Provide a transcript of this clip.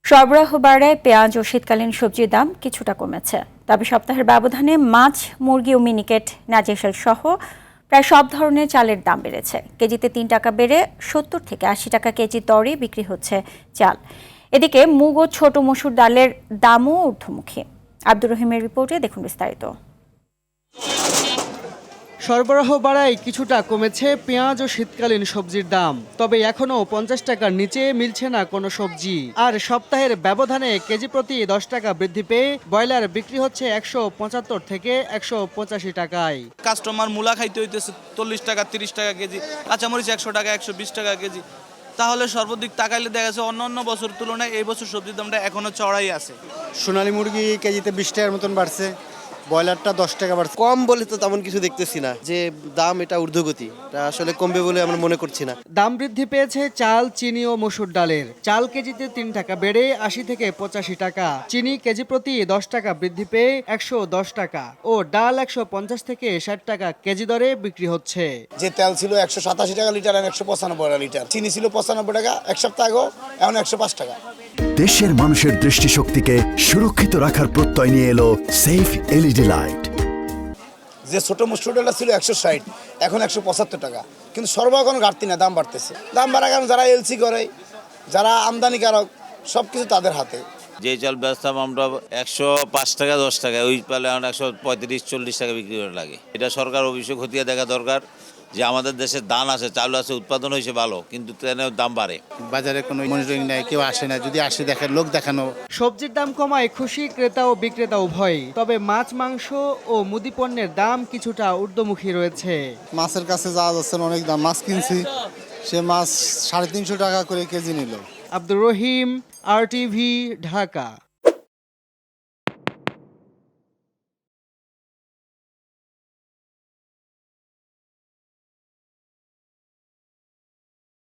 সরবরাহ বাড়ায় পেঁয়াজ ও শীতকালীন সবজির দাম কিছুটা কমেছে। তবে সপ্তাহের ব্যবধানে মাছ, মুরগি ও মিনিকেট, নাজেশাল সহ প্রায় সব ধরনের চালের দাম বেড়েছে। কেজিতে ৩ টাকা বেড়ে ৭০ থেকে ৮০ টাকা কেজি দরে বিক্রি হচ্ছে চাল। এদিকে মুগ ও ছোট মসুর ডালের দামও ঊর্ধ্বমুখী। আব্দুর রহিমের রিপোর্টে দেখুন বিস্তারিত। সরবরাহ বাড়ায় কিছুটা কমেছে পেঁয়াজ ও শীতকালীন সবজির দাম, তবে এখনও ৫০ টাকার নিচে মিলছে না কোনো সবজি। আর সপ্তাহের ব্যবধানে কেজি প্রতি ১০ টাকা বৃদ্ধি পেয়ে ব্রয়লার বিক্রি হচ্ছে ১৭৫ থেকে ১৮৫ টাকায়। কাস্টমার মূলা খাইতে হইতেছে ৪০ টাকা ৩০ টাকা কেজি, কাঁচামরিচ ১০০ টাকা ১২০ টাকা কেজি। তাহলে সর্বাধিক তাকাইলে দেখা যাচ্ছে অন্য বছর তুলনায় এই বছর সবজির দামটা এখনো চড়াই আছে। সোনালী মুরগি কেজিতে ২০ টাকার মতন বাড়ছে, ব্রয়লারটা 10 টাকা বাড়ছে। কম বলে তো তেমন কিছু দেখতেছি না, যে দাম এটা ঊর্ধ্বগতি, এটা আসলে কমবে বলে আমরা মনে করছি না। দাম বৃদ্ধি পেয়েছে চাল, চিনি ও মসুর ডালের। চাল কেজিতে ৩ টাকা বেড়ে ৮০ থেকে ৮৫ টাকা, চিনি কেজি প্রতি ১০ টাকা বৃদ্ধি পেয়ে ১১০ টাকা ও ডাল ১৫০ থেকে ৬০ টাকা কেজি দরে বিক্রি হচ্ছে। যে তেল ছিল ১৮৭ টাকা লিটার, এখন ১৯৫ টাকা লিটার। চিনি ছিল ৯৫ টাকা এক সপ্তাহ আগেও, এখন ১০৫ টাকা। দেশের মানুষের দৃষ্টিশক্তিকে সুরক্ষিত রাখার প্রত্যয় নিয়ে এলো সেফ এলইডি লাইট। যে ছোট মসুর ডালটা ছিল ১৬০, এখন ১৭৫ টাকা। কিন্তু সরবরাহ কোনো ঘাটতি না, দাম বাড়তেছে। দাম বাড়ার কারণ যারা এলসি করে, যারা আমদানিকারক, সব কিছু তাদের হাতে। যে চাল বেচতাম আমরা ১০৫ টাকা ১০ টাকা, ওই পালে এখন ১৩৫-৪০ টাকা বিক্রি করে লাগে। এটা সরকার অবশ্যই খতিয়ে দেখা দরকার যে আমাদের দেশে ধান আছে, চাল আছে, উৎপাদন হয়েছে ভালো, কিন্তু ট্রেনের দাম বাড়ে। বাজারে কোনো মনিটরিং নাই, কেউ আসে না, যদি আসে দেখে লোক দেখানো। সবজির দাম কমায় খুশি ক্রেতা ও বিক্রেতা উভয়ই। তবে মাছ, মাংস ও মুদি পণ্যের দাম কিছুটা ঊর্ধ্বমুখী রয়েছে। মাছের কাছে যাওয়া যাচ্ছে না, অনেক দাম। মাছ কিনছি, সে মাছ ৩৫০ টাকা করে কেজি নিল। আব্দুর রহিম, RTV, ঢাকা।